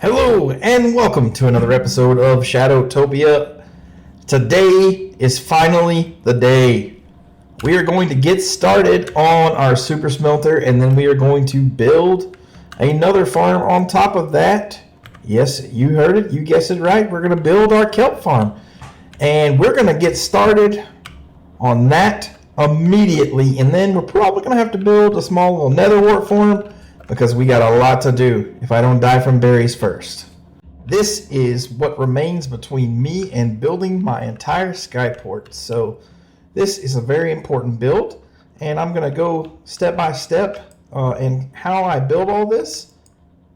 Hello and welcome to another episode of Shadowtopia. Today is finally the day. We are going to get started on our super smelter, and then we are going to build another farm on top of that. Yes, you heard it, you guessed it right. We're going to build our kelp farm, and we're going to get started on that immediately, and then we're probably going to have to build a small little nether wart farm because we got a lot to do if I don't die from berries first. This is what remains between me and building my entire skyport. So this is a very important build, and I'm going to go step by step in how I build all this.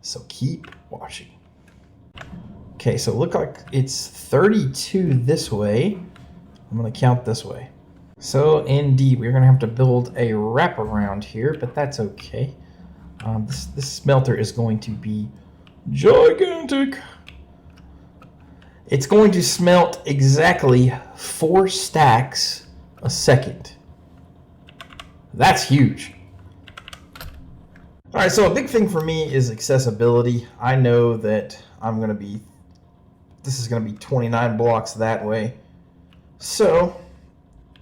So keep watching. Okay, so look like it's 32 this way. I'm going to count this way. So indeed, we're going to have to build a wraparound here, but that's okay. This smelter is going to be gigantic. It's going to smelt exactly 4 stacks a second. That's huge. All right, so a big thing for me is accessibility. I know that this is going to be 29 blocks that way. So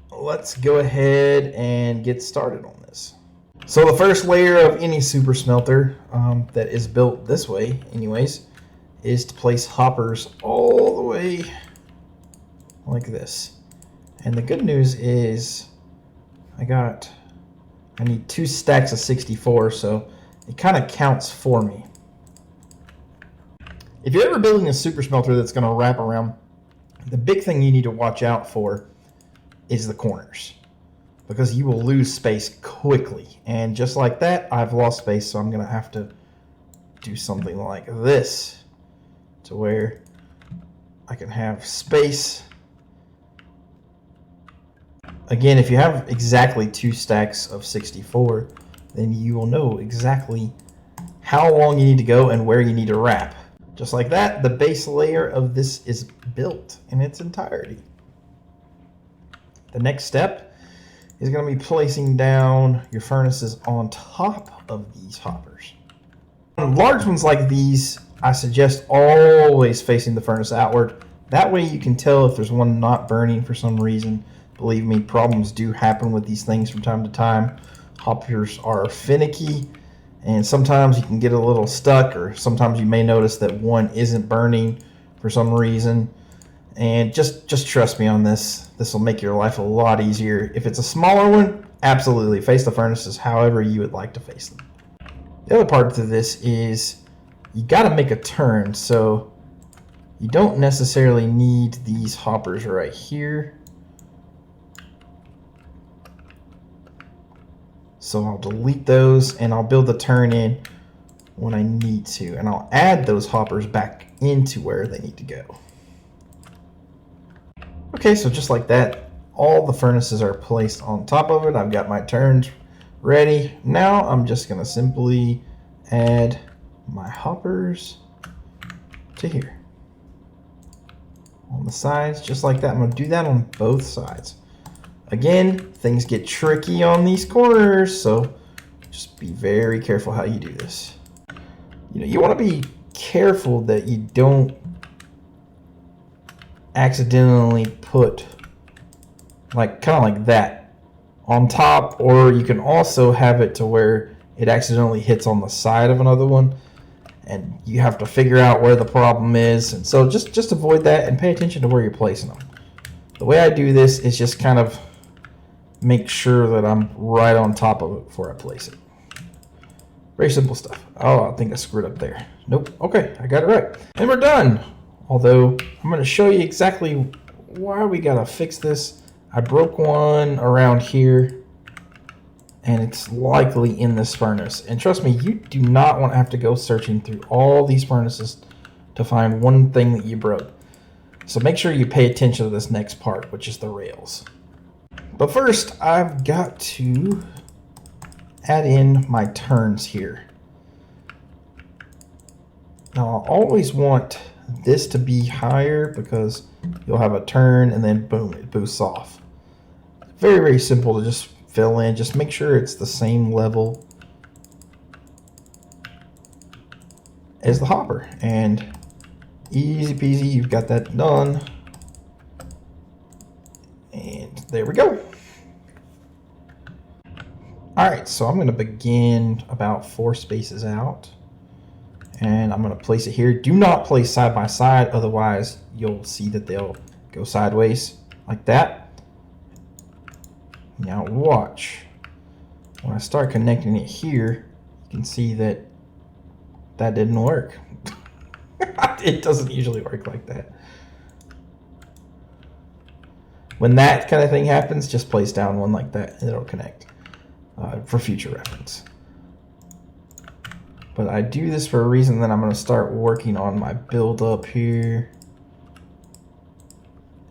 let's go ahead and get started on this. So the first layer of any super smelter that is built this way anyways is to place hoppers all the way like this. And the good news is I need 2 stacks of 64, so it kind of counts for me. If you're ever building a super smelter that's going to wrap around, the big thing you need to watch out for is the corners, because you will lose space quickly. And just like that, I've lost space, so I'm going to have to do something like this to where I can have space. Again, if you have exactly 2 stacks of 64, then you will know exactly how long you need to go and where you need to wrap. Just like that, the base layer of this is built in its entirety. The next step is going to be placing down your furnaces on top of these hoppers. On large ones like these, I suggest always facing the furnace outward. That way you can tell if there's one not burning for some reason. Believe me, problems do happen with these things from time to time. Hoppers are finicky, and sometimes you can get a little stuck, or sometimes you may notice that one isn't burning for some reason. And just trust me on this. This will make your life a lot easier. If it's a smaller one, absolutely face the furnaces however you would like to face them. The other part to this is you got to make a turn, so you don't necessarily need these hoppers right here. So I'll delete those and I'll build the turn in when I need to, and I'll add those hoppers back into where they need to go. Okay, so just like that, all the furnaces are placed on top of it. I've got my turns ready. Now I'm just going to simply add my hoppers to here. On the sides, just like that. I'm going to do that on both sides. Again, things get tricky on these corners, so just be very careful how you do this. You want to be careful that you don't accidentally put kind of like that on top, or you can also have it to where it accidentally hits on the side of another one, and you have to figure out where the problem is. And so just avoid that and pay attention to where you're placing them. The way I do this is just kind of make sure that I'm right on top of it before I place it. Very simple stuff. Oh, I think I screwed up there. Nope. Okay, I got it right. And we're done. Although I'm going to show you exactly why we got to fix this. I broke one around here, and it's likely in this furnace. And trust me, you do not want to have to go searching through all these furnaces to find one thing that you broke. So make sure you pay attention to this next part, which is the rails. But first, I've got to add in my turns here. Now, I'll always want this to be higher because you'll have a turn and then boom, it boosts off. Very, very simple to just fill in. Just make sure it's the same level as the hopper. And easy peasy, you've got that done. And there we go. Alright, so I'm going to begin about 4 spaces out. And I'm going to place it here. Do not place side by side, otherwise you'll see that they'll go sideways like that. Now watch. When I start connecting it here, you can see that that didn't work. It doesn't usually work like that. When that kind of thing happens, just place down one like that and it'll connect for future reference. But I do this for a reason. That I'm going to start working on my build up here.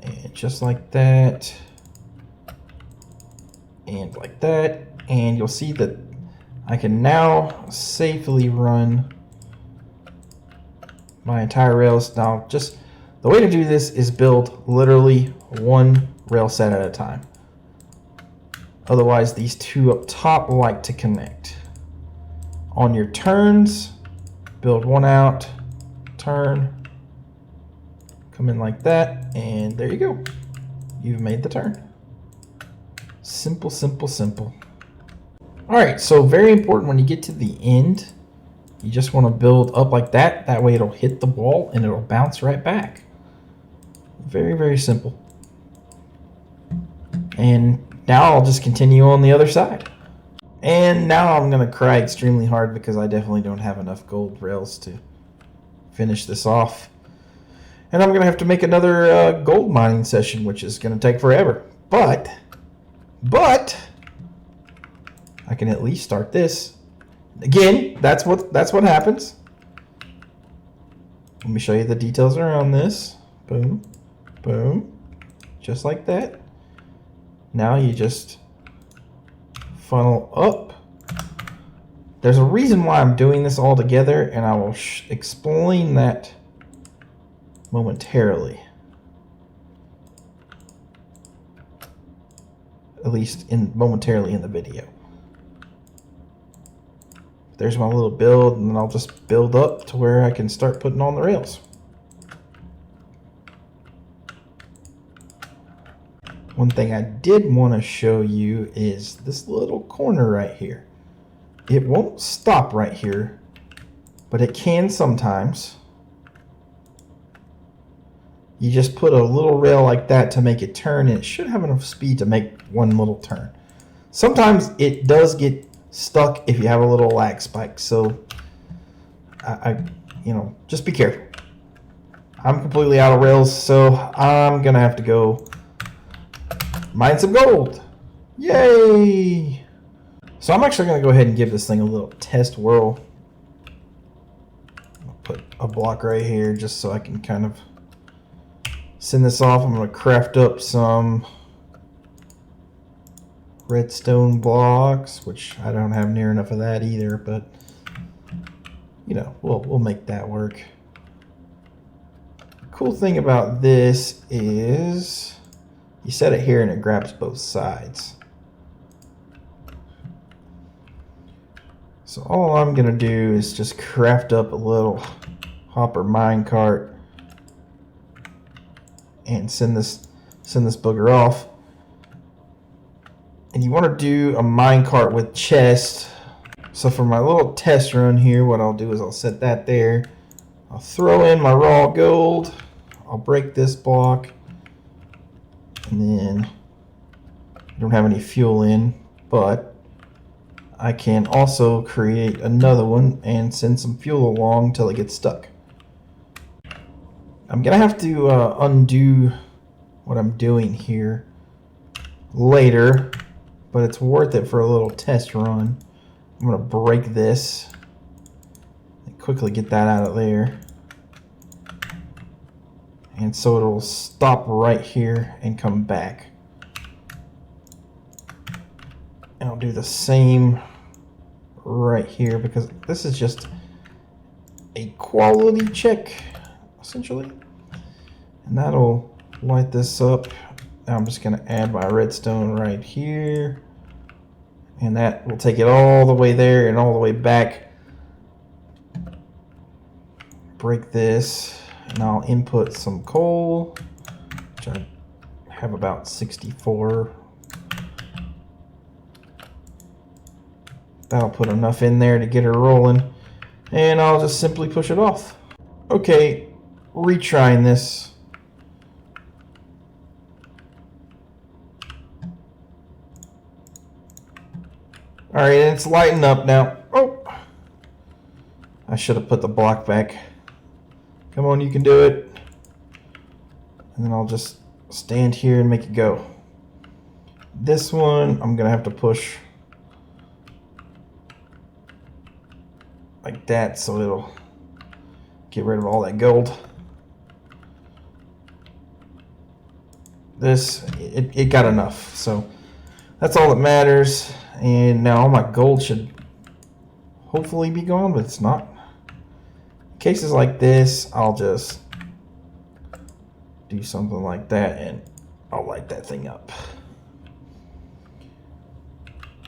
And just like that. And like that. And you'll see that I can now safely run my entire rails. Now, just the way to do this is build literally one rail set at a time. Otherwise, these two up top like to connect. On your turns, build one out, turn, come in like that, and there you go. You've made the turn. Simple, simple, simple. All right, so very important when you get to the end, you just want to build up like that. That way it'll hit the wall and it'll bounce right back. Very, very simple. And now I'll just continue on the other side. And now I'm going to cry extremely hard because I definitely don't have enough gold rails to finish this off. And I'm going to have to make another gold mining session, which is going to take forever. But I can at least start this. Again, that's what happens. Let me show you the details around this. Boom, boom, just like that. Now you just funnel up. There's a reason why I'm doing this all together, and I will explain that momentarily. At least momentarily in the video. There's my little build, and then I'll just build up to where I can start putting on the rails. One thing I did want to show you is this little corner right here. It won't stop right here, but it can sometimes. You just put a little rail like that to make it turn, and it should have enough speed to make one little turn. Sometimes it does get stuck if you have a little lag spike, so you know, just be careful. I'm completely out of rails, so I'm gonna have to go mine some gold. Yay! So I'm actually going to go ahead and give this thing a little test whirl. I'll put a block right here just so I can kind of send this off. I'm going to craft up some redstone blocks, which I don't have near enough of that either, but you know, we'll make that work. The cool thing about this is you set it here and it grabs both sides. So all I'm going to do is just craft up a little hopper minecart and send this booger off. And you want to do a minecart with chest. So for my little test run here, what I'll do is I'll set that there. I'll throw in my raw gold. I'll break this block. And then I don't have any fuel in, but I can also create another one and send some fuel along till it gets stuck. I'm gonna have to undo what I'm doing here later, but it's worth it for a little test run. I'm gonna break this and quickly get that out of there. And so it'll stop right here and come back. And I'll do the same right here because this is just a quality check, essentially. And that'll light this up. Now I'm just going to add my redstone right here. And that will take it all the way there and all the way back. break this, and I'll input some coal, which I have about 64. That'll put enough in there to get her rolling, and I'll just simply push it off. Okay, retrying this. Alright, and it's lighting up now. Oh! I should have put the block back. Come on, you can do it. And then I'll just stand here and make it go. This one, I'm going to have to push like that so it'll get rid of all that gold. This, it got enough, so that's all that matters. And now all my gold should hopefully be gone, but it's not. In cases like this, I'll just do something like that and I'll light that thing up.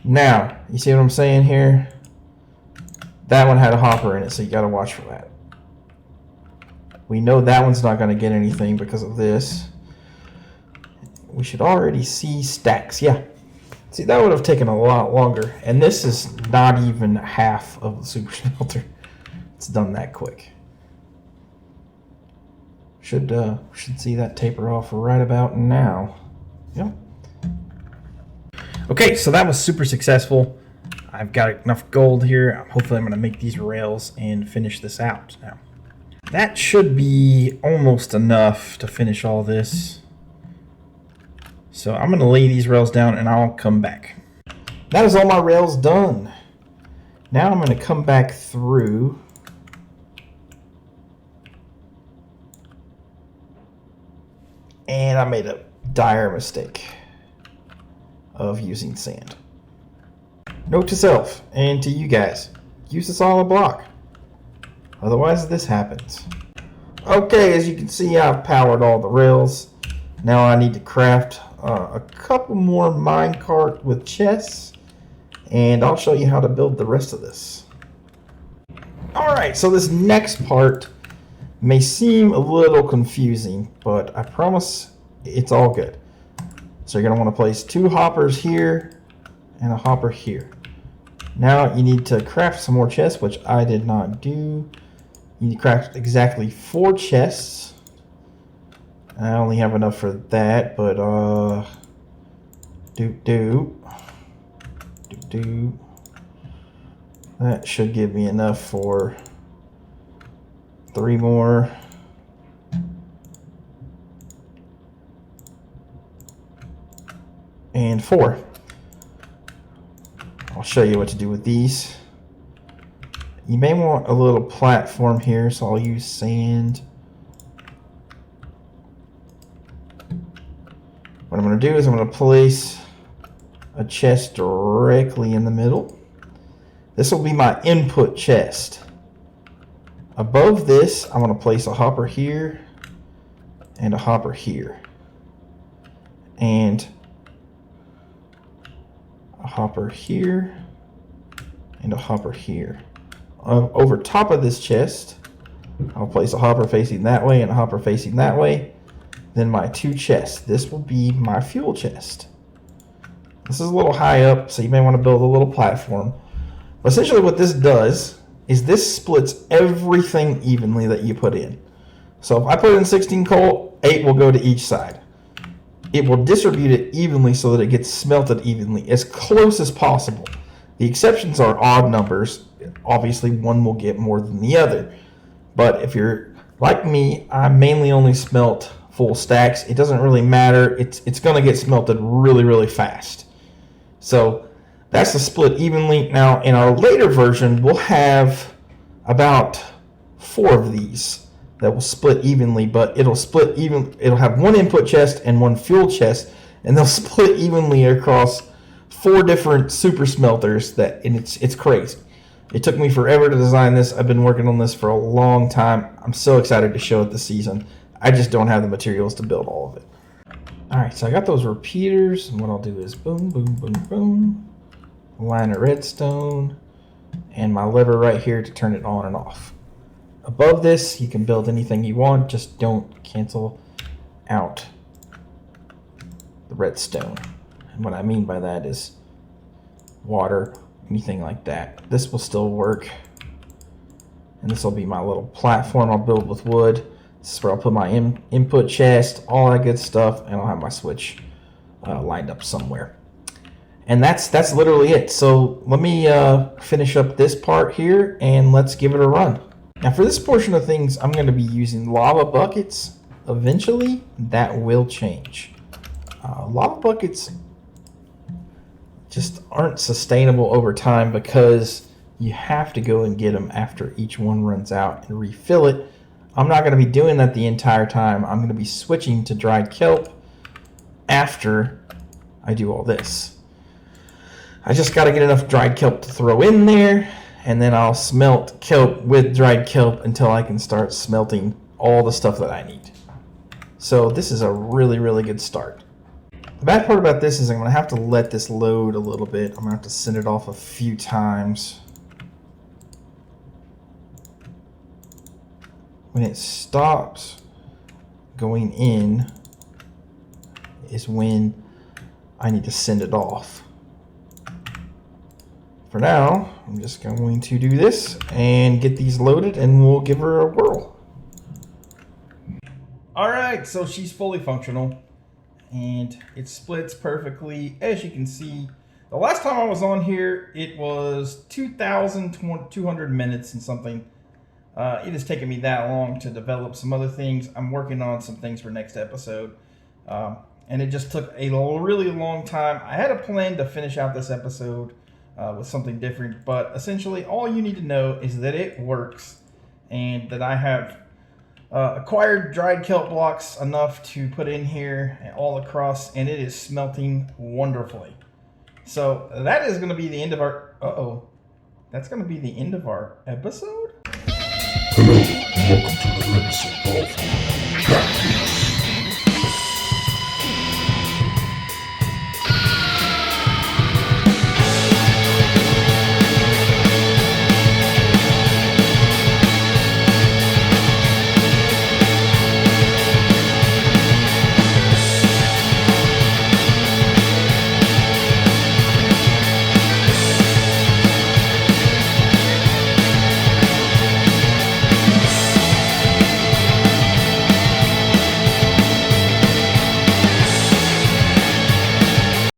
Now, you see what I'm saying here? That one had a hopper in it, so you gotta watch for that. We know that one's not gonna get anything because of this. We should already see stacks, yeah. See, that would have taken a lot longer, and this is not even half of the super smelter. It's done that quick. Should see that taper off right about now. Yep. Okay, so that was super successful. I've got enough gold here. Hopefully I'm going to make these rails and finish this out now. That should be almost enough to finish all this. So I'm going to lay these rails down and I'll come back. That is all my rails done. Now I'm going to come back through. And I made a dire mistake of using sand. Note to self and to you guys, use this on a block. Otherwise this happens. Okay, as you can see, I've powered all the rails. Now I need to craft a couple more minecart with chests, and I'll show you how to build the rest of this. Alright, so this next part may seem a little confusing, but I promise it's all good. So you're going to want to place 2 hoppers here and a hopper here. Now you need to craft some more chests, which I did not do. You need to craft exactly 4 chests. I only have enough for that, but that should give me enough for 3 more. And 4. I'll show you what to do with these. You may want a little platform here, so I'll use sand. What I'm going to do is I'm going to place a chest directly in the middle. This will be my input chest. Above this, I'm going to place a hopper here and a hopper here. And a hopper here and a hopper here. Over top of this chest, I'll place a hopper facing that way and a hopper facing that way. Then my 2 chests. This will be my fuel chest. This is a little high up, so you may want to build a little platform. But essentially what this does is this splits everything evenly that you put in. So if I put in 16 coal, 8 will go to each side. It will distribute it evenly so that it gets smelted evenly, as close as possible. The exceptions are odd numbers. Obviously, one will get more than the other. But if you're like me, I mainly only smelt full stacks. It doesn't really matter. It's going to get smelted really, really fast. So that's the split evenly. Now, in our later version, we'll have about 4 of these that will split evenly, but it'll split even. It'll have 1 input chest and 1 fuel chest, and they'll split evenly across 4 different super smelters. And it's crazy. It took me forever to design this. I've been working on this for a long time. I'm so excited to show it this season. I just don't have the materials to build all of it. Alright, so I got those repeaters, and what I'll do is boom, boom, boom, boom. Line of redstone, and my lever right here to turn it on and off. above this, you can build anything you want. Just don't cancel out the redstone. And what I mean by that is water, anything like that. This will still work. And this will be my little platform I'll build with wood. This is where I'll put my input chest, all that good stuff, and I'll have my switch lined up somewhere. And that's literally it. So let me finish up this part here, and let's give it a run. Now for this portion of things, I'm going to be using lava buckets. Eventually, that will change. Lava buckets just aren't sustainable over time because you have to go and get them after each one runs out and refill it. I'm not going to be doing that the entire time. I'm going to be switching to dried kelp after I do all this. I just got to get enough dried kelp to throw in there, and then I'll smelt kelp with dried kelp until I can start smelting all the stuff that I need. So this is a really, really good start. The bad part about this is I'm going to have to let this load a little bit. I'm going to have to send it off a few times. When it stops going in is when I need to send it off. For now, I'm just going to do this and get these loaded, and we'll give her a whirl. All right, so she's fully functional and it splits perfectly. As you can see, the last time I was on here, it was 2,200 minutes and something. It has taken me that long to develop some other things. I'm working on some things for next episode. And it just took a really long time. I had a plan to finish out this episode with something different, but essentially all you need to know is that it works and that I have acquired dried kelp blocks enough to put in here and all across, and it is smelting wonderfully. So that is going to be the end of our... That's going to be the end of our episode? Hello, and welcome to another episode of Shadowtopia.